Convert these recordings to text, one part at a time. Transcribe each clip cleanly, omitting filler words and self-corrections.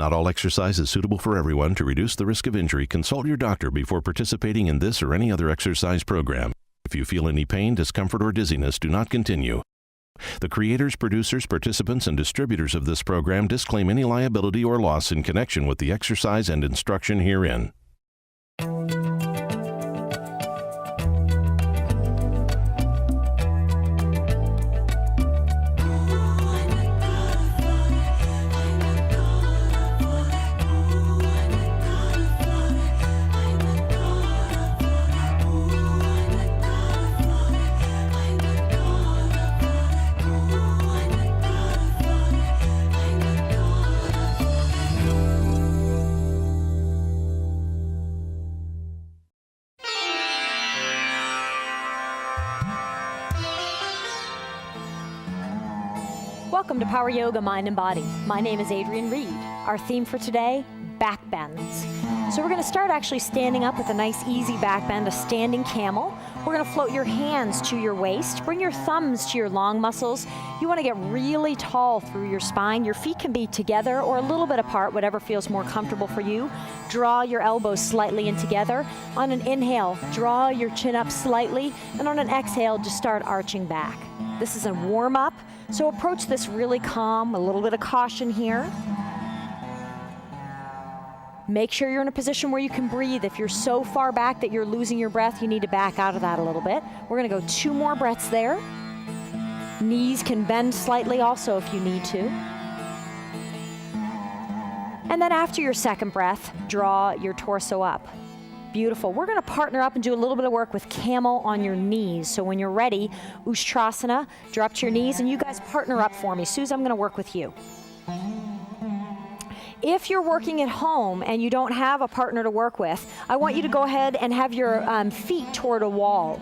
Not all exercise is suitable for everyone. To reduce the risk of injury, consult your doctor before participating in this or any other exercise program. If you feel any pain, discomfort, or dizziness, do not continue. The creators, producers, participants, and distributors of this program disclaim any liability or loss in connection with the exercise and instruction herein. Welcome to Power Yoga Mind and Body. My name is Adrienne Reed. Our theme for today, back bends. So we're going to start actually standing up with a nice easy back bend, a standing camel. We're going to float your hands to your waist. Bring your thumbs to your long muscles. You want to get really tall through your spine. Your feet can be together or a little bit apart, whatever feels more comfortable for you. Draw your elbows slightly in together. On an inhale, draw your chin up slightly. And on an exhale, just start arching back. This is a warm-up. So approach this really calm, a little bit of caution here. Make sure you're in a position where you can breathe. If you're so far back that you're losing your breath, you need to back out of that a little bit. We're gonna go 2 more breaths there. Knees can bend slightly also if you need to. And then after your second breath, draw your torso up. Beautiful. We're going to partner up and do a little bit of work with camel on your knees. So when you're ready, Ustrasana, drop to your knees, and you guys partner up for me. Suze, I'm going to work with you. If you're working at home and you don't have a partner to work with, I want you to go ahead and have your feet toward a wall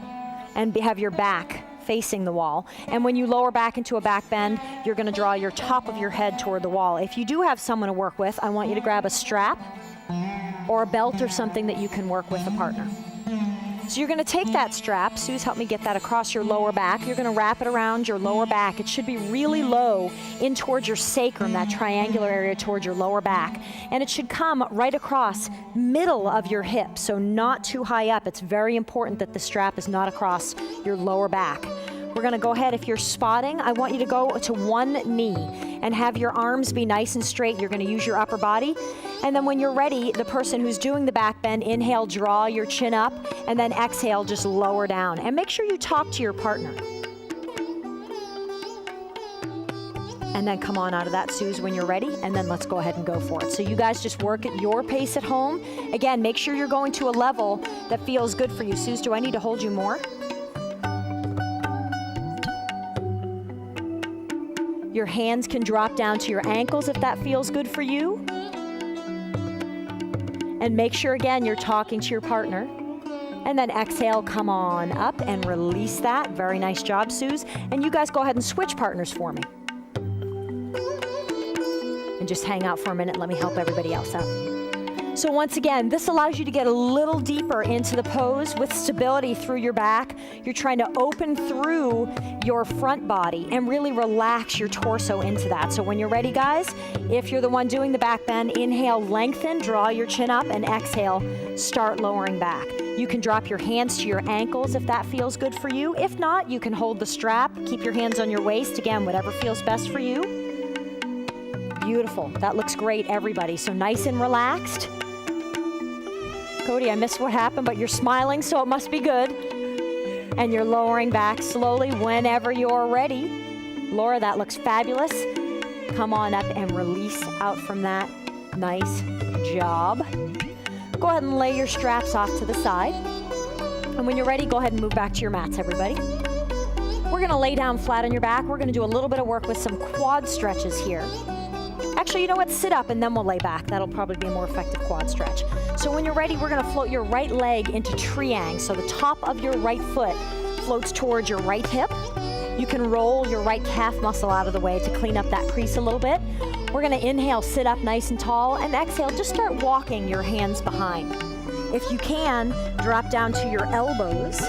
and have your back facing the wall. And when you lower back into a back bend, you're going to draw your top of your head toward the wall. If you do have someone to work with, I want you to grab a strap or a belt or something that you can work with a partner. So you're going to take that strap, Suze, help me get that across your lower back. You're going to wrap it around your lower back. It should be really low in towards your sacrum, that triangular area towards your lower back. And it should come right across middle of your hip, so not too high up. It's very important that the strap is not across your lower back. We're going to go ahead, if you're spotting, I want you to go to one knee and have your arms be nice and straight. You're going to use your upper body. And then when you're ready, the person who's doing the back bend, inhale, draw your chin up, and then exhale, just lower down. And make sure you talk to your partner. And then come on out of that, Suze, when you're ready, and then let's go ahead and go for it. So you guys just work at your pace at home. Again, make sure you're going to a level that feels good for you. Suze, do I need to hold you more? Your hands can drop down to your ankles if that feels good for you. And make sure, again, you're talking to your partner. And then exhale, come on up and release that. Very nice job, Suze. And you guys go ahead and switch partners for me. And just hang out for a minute and let me help everybody else out. So once again, this allows you to get a little deeper into the pose with stability through your back. You're trying to open through your front body and really relax your torso into that. So when you're ready, guys, if you're the one doing the back bend, inhale, lengthen, draw your chin up, and exhale, start lowering back. You can drop your hands to your ankles if that feels good for you. If not, you can hold the strap, keep your hands on your waist. Again, whatever feels best for you. Beautiful. That looks great, everybody. So nice and relaxed. Cody, I missed what happened, but you're smiling, so it must be good. And you're lowering back slowly whenever you're ready. Laura, that looks fabulous. Come on up and release out from that. Nice job. Go ahead and lay your straps off to the side. And when you're ready, go ahead and move back to your mats, everybody. We're gonna lay down flat on your back. We're gonna do a little bit of work with some quad stretches here. Actually, you know what? Sit up and then we'll lay back. That'll probably be a more effective quad stretch. So when you're ready, we're going to float your right leg into triangle. So the top of your right foot floats towards your right hip. You can roll your right calf muscle out of the way to clean up that crease a little bit. We're going to inhale, sit up nice and tall, and exhale, just start walking your hands behind. If you can, drop down to your elbows.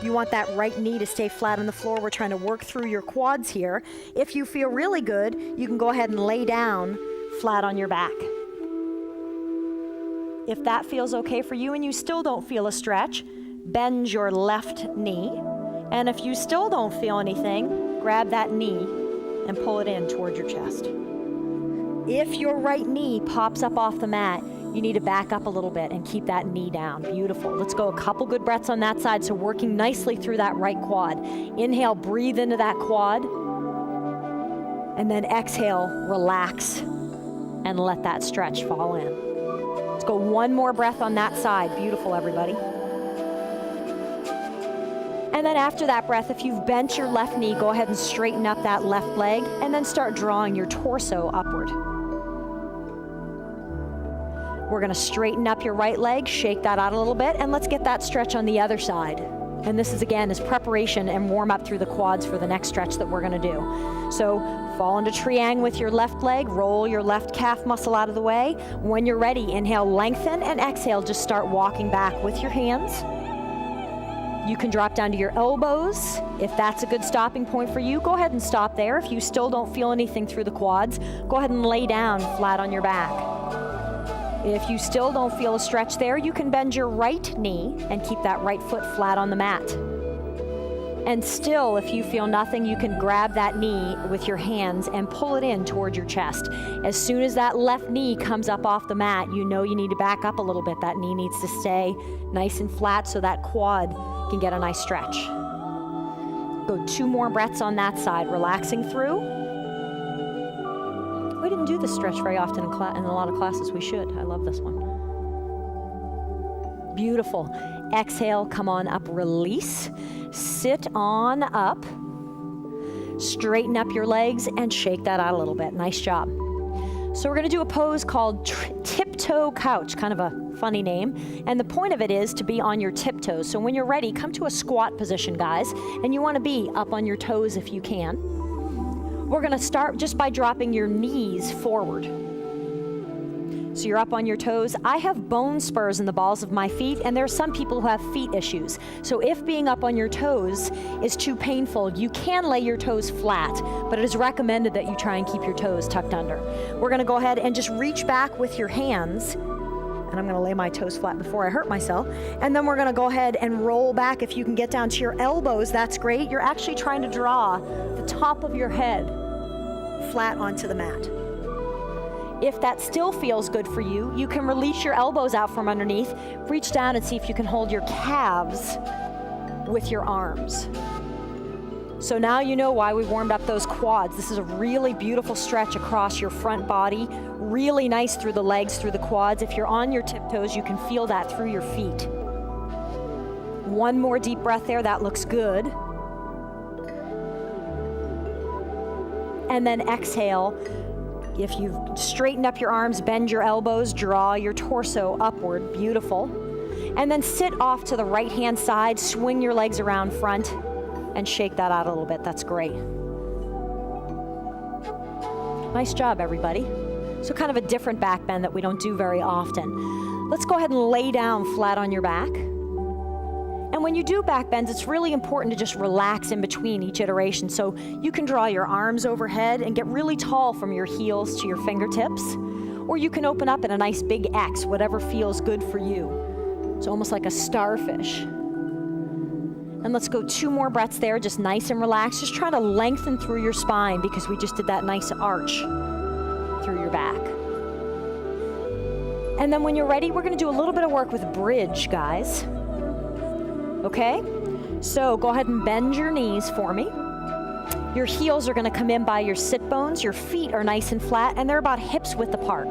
You want that right knee to stay flat on the floor. We're trying to work through your quads here. If you feel really good, you can go ahead and lay down flat on your back. If that feels okay for you and you still don't feel a stretch, bend your left knee. And if you still don't feel anything, grab that knee and pull it in toward your chest. If your right knee pops up off the mat, you need to back up a little bit and keep that knee down. Beautiful. Let's go a couple good breaths on that side. So working nicely through that right quad. Inhale, breathe into that quad. And then exhale, relax, and let that stretch fall in. Let's go one more breath on that side. Beautiful, everybody. And then after that breath, if you've bent your left knee, go ahead and straighten up that left leg and then start drawing your torso upward. We're gonna straighten up your right leg, shake that out a little bit, and let's get that stretch on the other side. And this is, again, is preparation and warm up through the quads for the next stretch that we're gonna do. So fall into triangle with your left leg, roll your left calf muscle out of the way. When you're ready, inhale, lengthen, and exhale, just start walking back with your hands. You can drop down to your elbows. If that's a good stopping point for you, go ahead and stop there. If you still don't feel anything through the quads, go ahead and lay down flat on your back. If you still don't feel a stretch there, you can bend your right knee and keep that right foot flat on the mat. And still, if you feel nothing, you can grab that knee with your hands and pull it in toward your chest. As soon as that left knee comes up off the mat, you know you need to back up a little bit. That knee needs to stay nice and flat so that quad can get a nice stretch. Go 2 more breaths on that side, relaxing through. We didn't do this stretch very often in a lot of classes. We should. I love this one. Beautiful. Exhale, come on up, release. Sit on up. Straighten up your legs and shake that out a little bit. Nice job. So we're gonna do a pose called tiptoe couch, kind of a funny name. And the point of it is to be on your tiptoes. So when you're ready, come to a squat position, guys. And you wanna be up on your toes if you can. We're gonna start just by dropping your knees forward. So you're up on your toes. I have bone spurs in the balls of my feet, and there are some people who have feet issues. So if being up on your toes is too painful, you can lay your toes flat, but it is recommended that you try and keep your toes tucked under. We're gonna go ahead and just reach back with your hands, and I'm gonna lay my toes flat before I hurt myself. And then we're gonna go ahead and roll back. If you can get down to your elbows, that's great. You're actually trying to draw the top of your head flat onto the mat. If that still feels good for you, you can release your elbows out from underneath, reach down and see if you can hold your calves with your arms. So now you know why we warmed up those quads. This is a really beautiful stretch across your front body, really nice through the legs, through the quads. If you're on your tiptoes, you can feel that through your feet. One more deep breath there, that looks good. And then exhale. If you've straightened up your arms, bend your elbows, draw your torso upward, beautiful. And then sit off to the right-hand side, swing your legs around front, and shake that out a little bit. That's great. Nice job, everybody. So kind of a different back bend that we don't do very often. Let's go ahead and lay down flat on your back. And when you do back bends, it's really important to just relax in between each iteration. So you can draw your arms overhead and get really tall from your heels to your fingertips, or you can open up in a nice big X, whatever feels good for you. It's almost like a starfish. And let's go 2 more breaths there, just nice and relaxed. Just try to lengthen through your spine because we just did that nice arch through your back. And then when you're ready, we're gonna do a little bit of work with bridge, guys. Okay? So go ahead and bend your knees for me. Your heels are gonna come in by your sit bones. Your feet are nice and flat, and they're about hips width apart.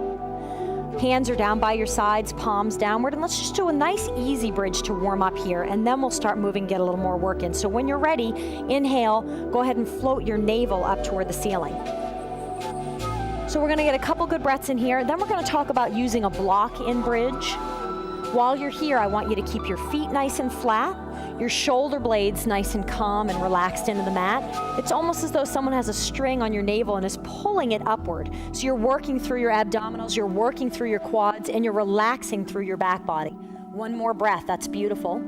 Hands are down by your sides, palms downward, and let's just do a nice easy bridge to warm up here, and then we'll start moving, get a little more work in. So when you're ready, inhale, go ahead and float your navel up toward the ceiling. So we're gonna get a couple good breaths in here, then we're gonna talk about using a block in bridge. While you're here, I want you to keep your feet nice and flat, your shoulder blades nice and calm and relaxed into the mat. It's almost as though someone has a string on your navel and is pulling it upward. So you're working through your abdominals, you're working through your quads, and you're relaxing through your back body. One more breath, that's beautiful.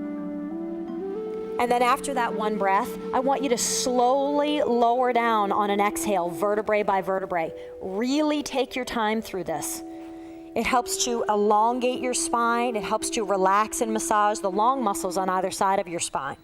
And then after that one breath, I want you to slowly lower down on an exhale, vertebrae by vertebrae. Really take your time through this. It helps to elongate your spine. It helps to relax and massage the long muscles on either side of your spine.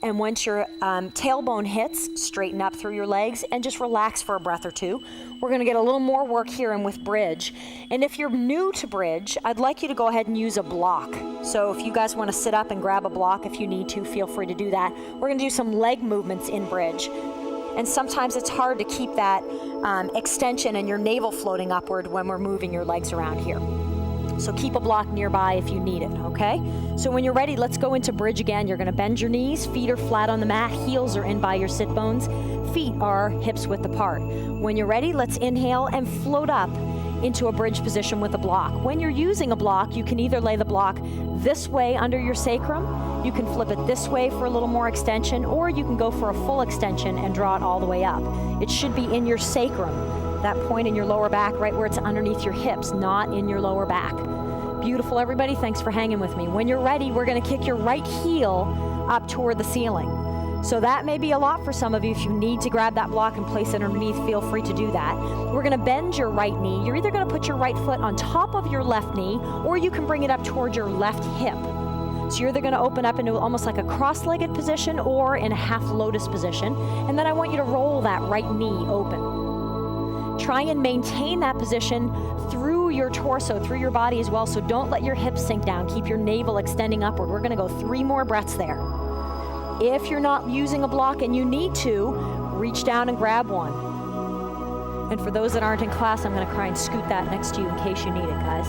And once your tailbone hits, straighten up through your legs and just relax for a breath or two. We're going to get a little more work here and with bridge. And if you're new to bridge, I'd like you to go ahead and use a block. So if you guys want to sit up and grab a block if you need to, feel free to do that. We're going to do some leg movements in bridge. And sometimes it's hard to keep that extension and your navel floating upward when we're moving your legs around here. So keep a block nearby if you need it, okay? So when you're ready, let's go into bridge again. You're gonna bend your knees, feet are flat on the mat, heels are in by your sit bones, feet are hips width apart. When you're ready, let's inhale and float up into a bridge position with a block. When you're using a block, you can either lay the block this way under your sacrum, you can flip it this way for a little more extension, or you can go for a full extension and draw it all the way up. It should be in your sacrum, that point in your lower back, right where it's underneath your hips, not in your lower back. Beautiful, everybody. Thanks for hanging with me. When you're ready, we're going to kick your right heel up toward the ceiling. So that may be a lot for some of you. If you need to grab that block and place it underneath, feel free to do that. We're going to bend your right knee. You're either going to put your right foot on top of your left knee, or you can bring it up toward your left hip. So you're either going to open up into almost like a cross-legged position or in a half lotus position. And then I want you to roll that right knee open. Try and maintain that position through your torso, through your body as well. So don't let your hips sink down. Keep your navel extending upward. We're going to go 3 more breaths there. If you're not using a block and you need to, reach down and grab one. And for those that aren't in class, I'm going to try and scoot that next to you in case you need it, guys.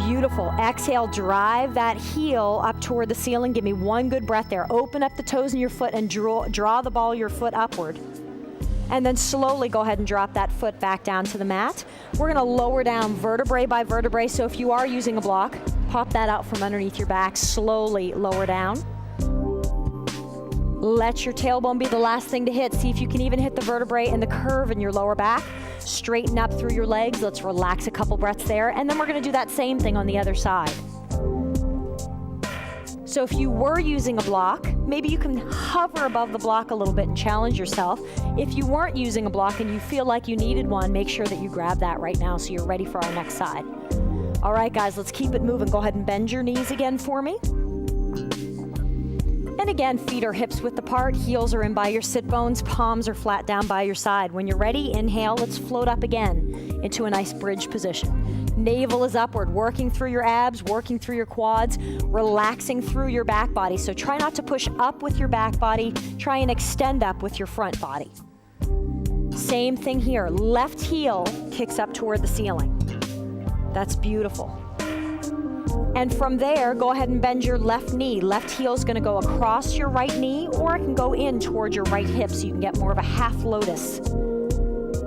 Beautiful. Exhale, drive that heel up toward the ceiling. Give me one good breath there. Open up the toes in your foot and draw the ball of your foot upward. And then slowly go ahead and drop that foot back down to the mat. We're going to lower down vertebrae by vertebrae. So if you are using a block, pop that out from underneath your back. Slowly lower down. Let your tailbone be the last thing to hit. See if you can even hit the vertebrae and the curve in your lower back. Straighten up through your legs. Let's relax a couple breaths there. And then we're going to do that same thing on the other side. So if you were using a block, maybe you can hover above the block a little bit and challenge yourself. If you weren't using a block and you feel like you needed one, make sure that you grab that right now so you're ready for our next side. All right, guys, let's keep it moving. Go ahead and bend your knees again for me. And again, feet are hips width apart, heels are in by your sit bones, palms are flat down by your side. When you're ready, inhale, let's float up again into a nice bridge position. Navel is upward, working through your abs, working through your quads, relaxing through your back body. So try not to push up with your back body, try and extend up with your front body. Same thing here, left heel kicks up toward the ceiling. That's beautiful. And from there, go ahead and bend your left knee. Left heel is going to go across your right knee, or it can go in toward your right hip so you can get more of a half lotus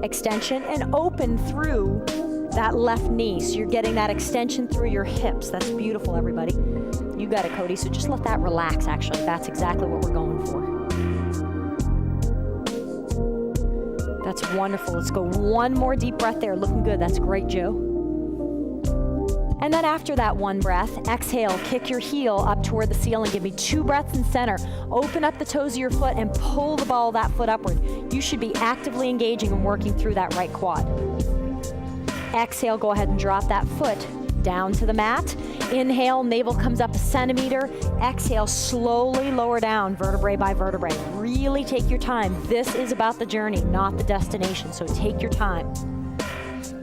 extension and open through that left knee. So you're getting that extension through your hips. That's beautiful, everybody. You got it, Cody. So just let that relax, actually. That's exactly what we're going for. That's wonderful. Let's go one more deep breath there. Looking good. That's great, Joe. And then after that one breath, exhale, kick your heel up toward the ceiling. Give me 2 breaths in center. Open up the toes of your foot and pull the ball of that foot upward. You should be actively engaging and working through that right quad. Exhale, go ahead and drop that foot down to the mat. Inhale, navel comes up a centimeter. Exhale, slowly lower down vertebrae by vertebrae. Really take your time. This is about the journey, not the destination, so take your time.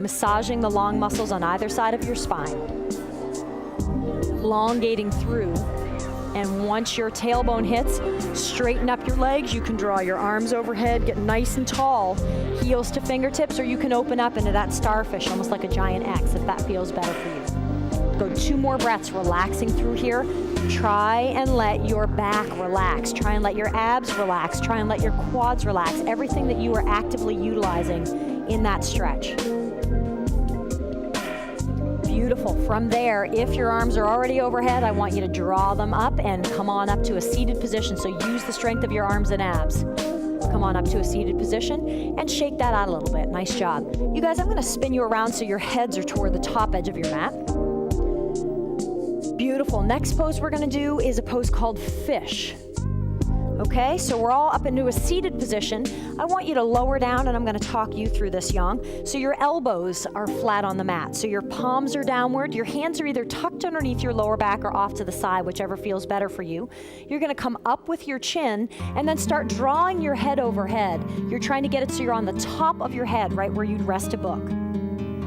Massaging the long muscles on either side of your spine. Elongating through. And once your tailbone hits, straighten up your legs. You can draw your arms overhead, get nice and tall, heels to fingertips, or you can open up into that starfish, almost like a giant X, if that feels better for you. Go 2 more breaths, relaxing through here. Try and let your back relax. Try and let your abs relax. Try and let your quads relax. Everything that you are actively utilizing in that stretch. Beautiful. From there, if your arms are already overhead, I want you to draw them up and come on up to a seated position. So use the strength of your arms and abs. Come on up to a seated position and shake that out a little bit. Nice job. You guys, I'm going to spin you around so your heads are toward the top edge of your mat. Beautiful. Beautiful. Next pose we're gonna do is a pose called fish. Okay, so we're all up into a seated position. I want you to lower down, and I'm gonna talk you through this, Yang. So your elbows are flat on the mat. So your palms are downward. Your hands are either tucked underneath your lower back or off to the side, whichever feels better for you. You're gonna come up with your chin and then start drawing your head overhead. You're trying to get it so you're on the top of your head, right where you'd rest a book.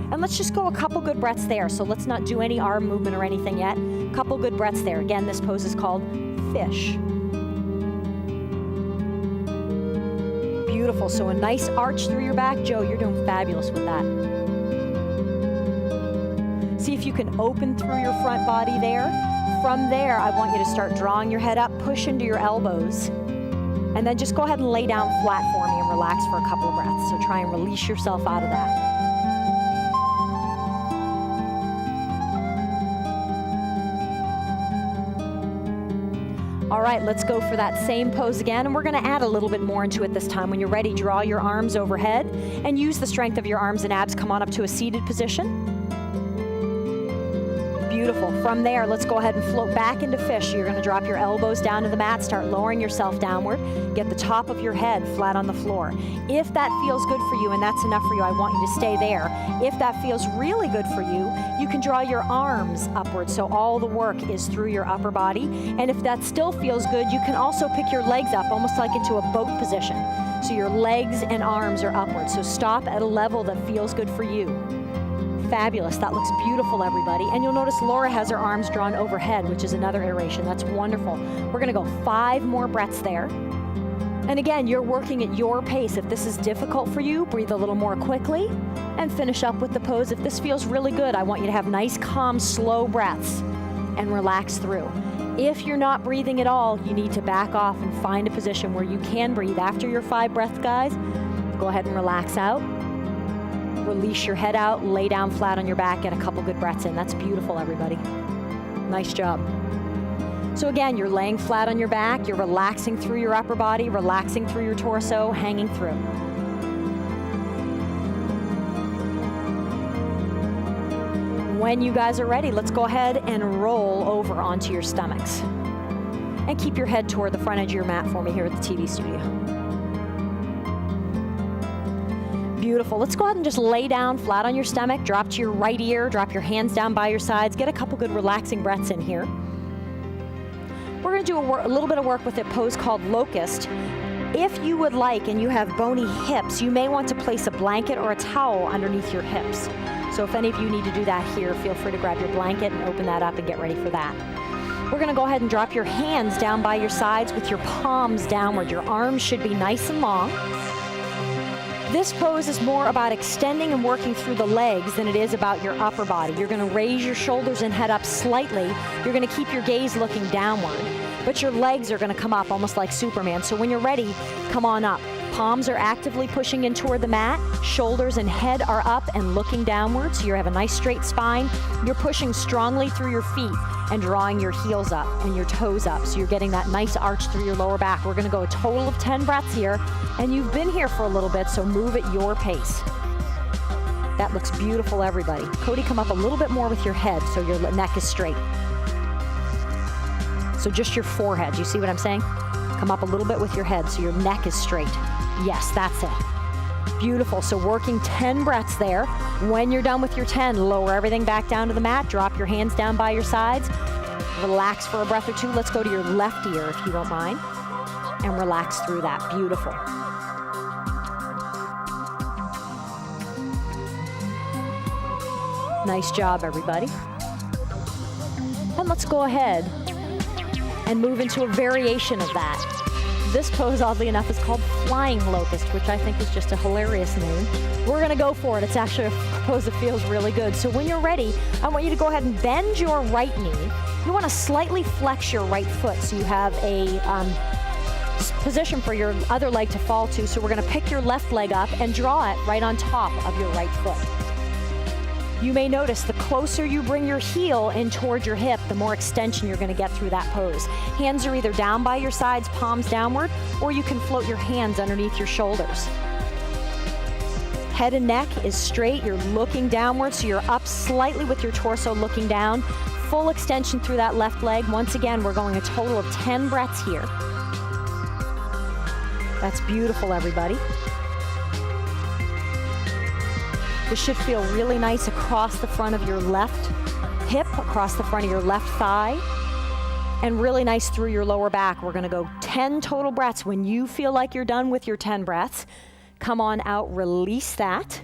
And let's just go a couple good breaths there. So let's not do any arm movement or anything yet. Couple good breaths there. Again, this pose is called fish. Beautiful. So a nice arch through your back. Joe, you're doing fabulous with that. See if you can open through your front body there. From there, I want you to start drawing your head up, push into your elbows, and then just go ahead and lay down flat for me and relax for a couple of breaths. So try and release yourself out of that. All right, let's go for that same pose again, and we're gonna add a little bit more into it this time. When you're ready, draw your arms overhead and use the strength of your arms and abs. Come on up to a seated position. Beautiful. From there, let's go ahead and float back into fish. You're gonna drop your elbows down to the mat, start lowering yourself downward. Get the top of your head flat on the floor. If that feels good for you and that's enough for you, I want you to stay there. If that feels really good for you, you can draw your arms upward, so all the work is through your upper body. And if that still feels good, you can also pick your legs up, almost like into a boat position. So your legs and arms are upward. So stop at a level that feels good for you. Fabulous. That looks beautiful, everybody. And you'll notice Laura has her arms drawn overhead, which is another iteration. That's wonderful. We're going to go 5 more breaths there. And again, you're working at your pace. If this is difficult for you, breathe a little more quickly and finish up with the pose. If this feels really good, I want you to have nice, calm, slow breaths and relax through. If you're not breathing at all, you need to back off and find a position where you can breathe. After your 5 breaths, guys, go ahead and relax out. Release your head out, lay down flat on your back, get a couple good breaths in. That's beautiful, everybody. Nice job. So again, you're laying flat on your back, you're relaxing through your upper body, relaxing through your torso, hanging through. When you guys are ready, let's go ahead and roll over onto your stomachs. And keep your head toward the front edge of your mat for me here at the TV studio. Beautiful. Let's go ahead and just lay down flat on your stomach, drop to your right ear, drop your hands down by your sides, get a couple good relaxing breaths in here. We're going to do a little bit of work with a pose called locust. If you would like and you have bony hips, you may want to place a blanket or a towel underneath your hips. So if any of you need to do that here, feel free to grab your blanket and open that up and get ready for that. We're going to go ahead and drop your hands down by your sides with your palms downward. Your arms should be nice and long. This pose is more about extending and working through the legs than it is about your upper body. You're going to raise your shoulders and head up slightly. You're going to keep your gaze looking downward, but your legs are going to come up almost like Superman. So when you're ready, come on up. Palms are actively pushing in toward the mat. Shoulders and head are up and looking downward, so you have a nice straight spine. You're pushing strongly through your feet and drawing your heels up and your toes up, so you're getting that nice arch through your lower back. We're going to go a total of 10 breaths here, and you've been here for a little bit, so move at your pace. That looks beautiful, everybody. Cody, come up a little bit more with your head so your neck is straight. So just your forehead. You see what I'm saying? Come up a little bit with your head so your neck is straight. Yes, that's it. Beautiful. So working 10 breaths there. When you're done with your 10, lower everything back down to the mat. Drop your hands down by your sides. Relax for a breath or two. Let's go to your left ear if you don't mind. And relax through that. Beautiful. Nice job, everybody. And let's go ahead and move into a variation of that. This pose, oddly enough, is called Flying Locust, which I think is just a hilarious name. We're going to go for it. It's actually a pose that feels really good. So when you're ready, I want you to go ahead and bend your right knee. You want to slightly flex your right foot so you have a position for your other leg to fall to. So we're going to pick your left leg up and draw it right on top of your right foot. You may notice the closer you bring your heel in towards your hip, the more extension you're going to get through that pose. Hands are either down by your sides, palms downward, or you can float your hands underneath your shoulders. Head and neck is straight. You're looking downward, so you're up slightly with your torso looking down. full extension through that left leg. Once again, we're going a total of 10 breaths here. That's beautiful, everybody. This should feel really nice across the front of your left hip, across the front of your left thigh, and really nice through your lower back. We're gonna go 10 total breaths. When you feel like you're done with your 10 breaths, come on out, release that.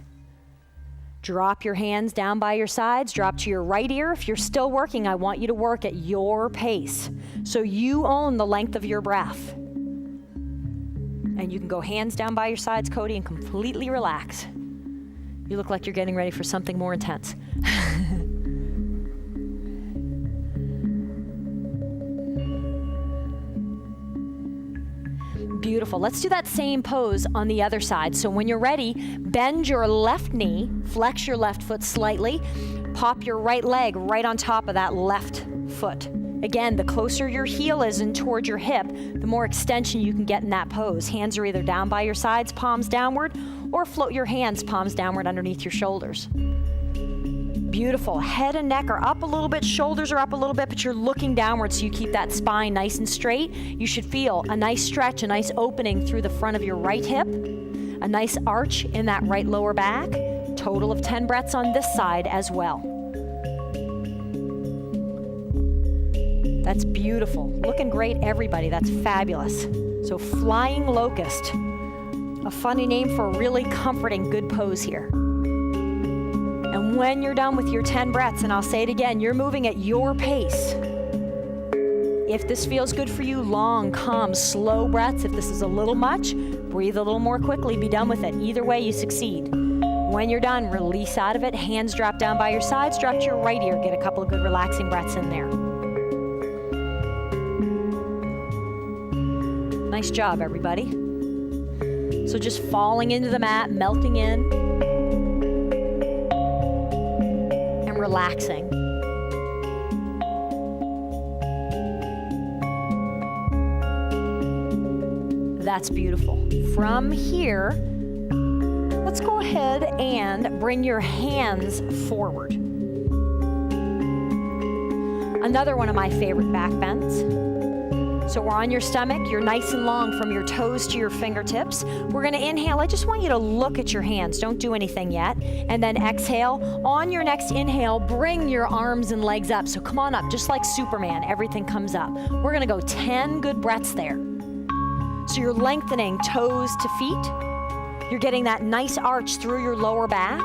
Drop your hands down by your sides, drop to your right ear. If you're still working, I want you to work at your pace. So you own the length of your breath. And you can go hands down by your sides, Cody, and completely relax. You look like you're getting ready for something more intense. Beautiful. Let's do that same pose on the other side. So when you're ready, bend your left knee, flex your left foot slightly, pop your right leg right on top of that left foot. Again, the closer your heel is in toward your hip, the more extension you can get in that pose. Hands are either down by your sides, palms downward, or float your hands palms downward underneath your shoulders. Beautiful. Head and neck are up a little bit, shoulders are up a little bit, but you're looking downward so you keep that spine nice and straight. You should feel a nice stretch, a nice opening through the front of your right hip, a nice arch in that right lower back. Total of 10 breaths on this side as well. That's beautiful. Looking great, everybody. That's fabulous. So flying locust, a funny name for a really comforting, good pose here. And when you're done with your 10 breaths, and I'll say it again, you're moving at your pace. If this feels good for you, long, calm, slow breaths. If this is a little much, breathe a little more quickly, be done with it. Either way, you succeed. When you're done, release out of it. Hands drop down by your sides, drop to your right ear. Get a couple of good relaxing breaths in there. Nice job, everybody. So just falling into the mat, melting in, and relaxing. That's beautiful. From here, let's go ahead and bring your hands forward. Another one of my favorite back bends. So we're on your stomach, you're nice and long from your toes to your fingertips. We're gonna inhale. I just want you to look at your hands. Don't do anything yet. And then exhale. On your next inhale, bring your arms and legs up. So come on up, just like Superman, everything comes up. We're gonna go 10 good breaths there. So you're lengthening toes to feet. You're getting that nice arch through your lower back.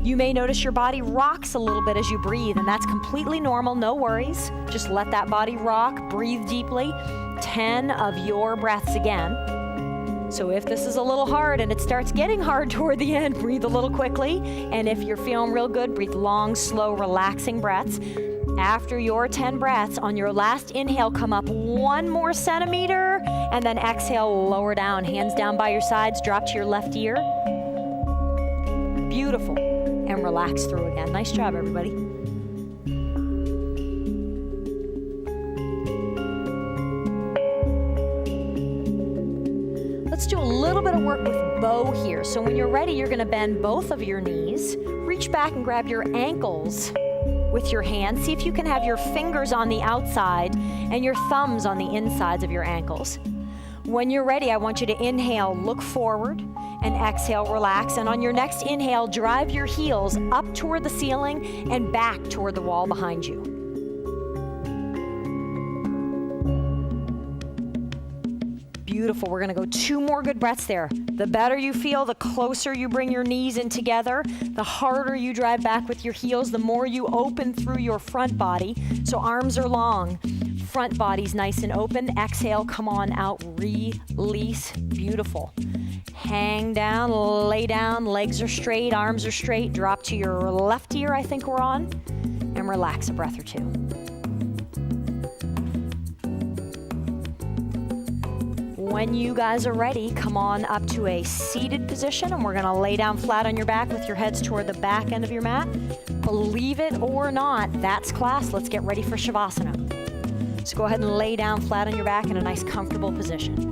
You may notice your body rocks a little bit as you breathe, and that's completely normal, no worries. Just let that body rock, breathe deeply. 10 of your breaths again. So if this is a little hard and it starts getting hard toward the end, breathe a little quickly. And if you're feeling real good, breathe long, slow, relaxing breaths. After your 10 breaths, on your last inhale, come up 1 more centimeter, and then exhale, lower down. Hands down by your sides, drop to your left ear. Beautiful. And relax through again. Nice job, everybody. Let's do a little bit of work with bow here. So when you're ready, you're gonna bend both of your knees, reach back and grab your ankles with your hands. See if you can have your fingers on the outside and your thumbs on the insides of your ankles. When you're ready, I want you to inhale, look forward, and exhale, relax. And on your next inhale, drive your heels up toward the ceiling and back toward the wall behind you. Beautiful. We're gonna go 2 more good breaths there. The better you feel, the closer you bring your knees in together, the harder you drive back with your heels, the more you open through your front body. So arms are long, front body's nice and open. Exhale, come on out, release. Beautiful. Hang down, lay down, legs are straight, arms are straight. Drop to your left ear, I think we're on, and relax a breath or 2. When you guys are ready, come on up to a seated position, and we're gonna lay down flat on your back with your heads toward the back end of your mat. Believe it or not, that's class. Let's get ready for Shavasana. So go ahead and lay down flat on your back in a nice comfortable position.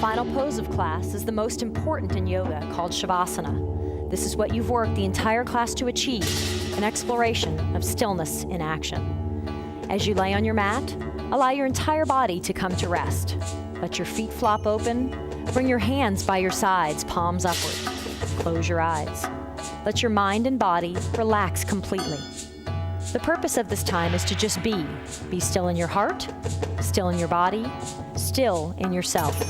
final pose of class is the most important in yoga, called Shavasana. This is what you've worked the entire class to achieve, an exploration of stillness in action. As you lay on your mat, allow your entire body to come to rest. Let your feet flop open. Bring your hands by your sides, palms upward. Close your eyes. Let your mind and body relax completely. The purpose of this time is to just be. Be still in your heart, still in your body, still in yourself.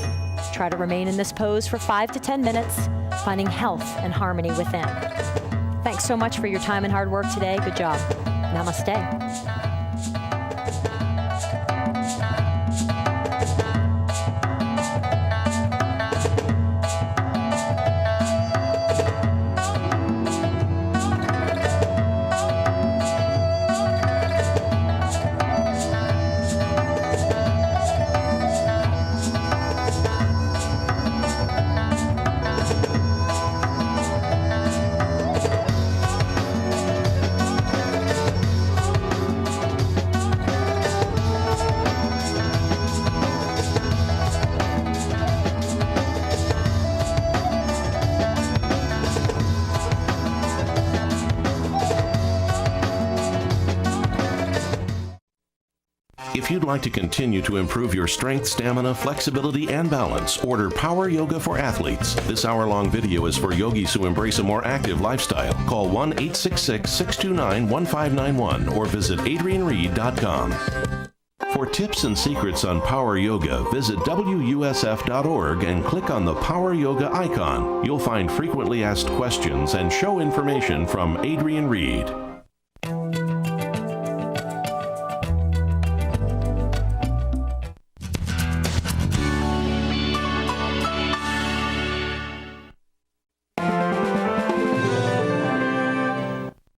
Try to remain in this pose for 5 to 10 minutes, finding health and harmony within. Thanks so much for your time and hard work today. Good job. Namaste. If you'd like to continue to improve your strength, stamina, flexibility, and balance, order Power Yoga for Athletes. This hour-long video is for yogis who embrace a more active lifestyle. Call 1-866-629-1591 or visit adrianreed.com. For tips and secrets on Power Yoga, visit WUSF.org and click on the Power Yoga icon. You'll find frequently asked questions and show information from Adrian Reed.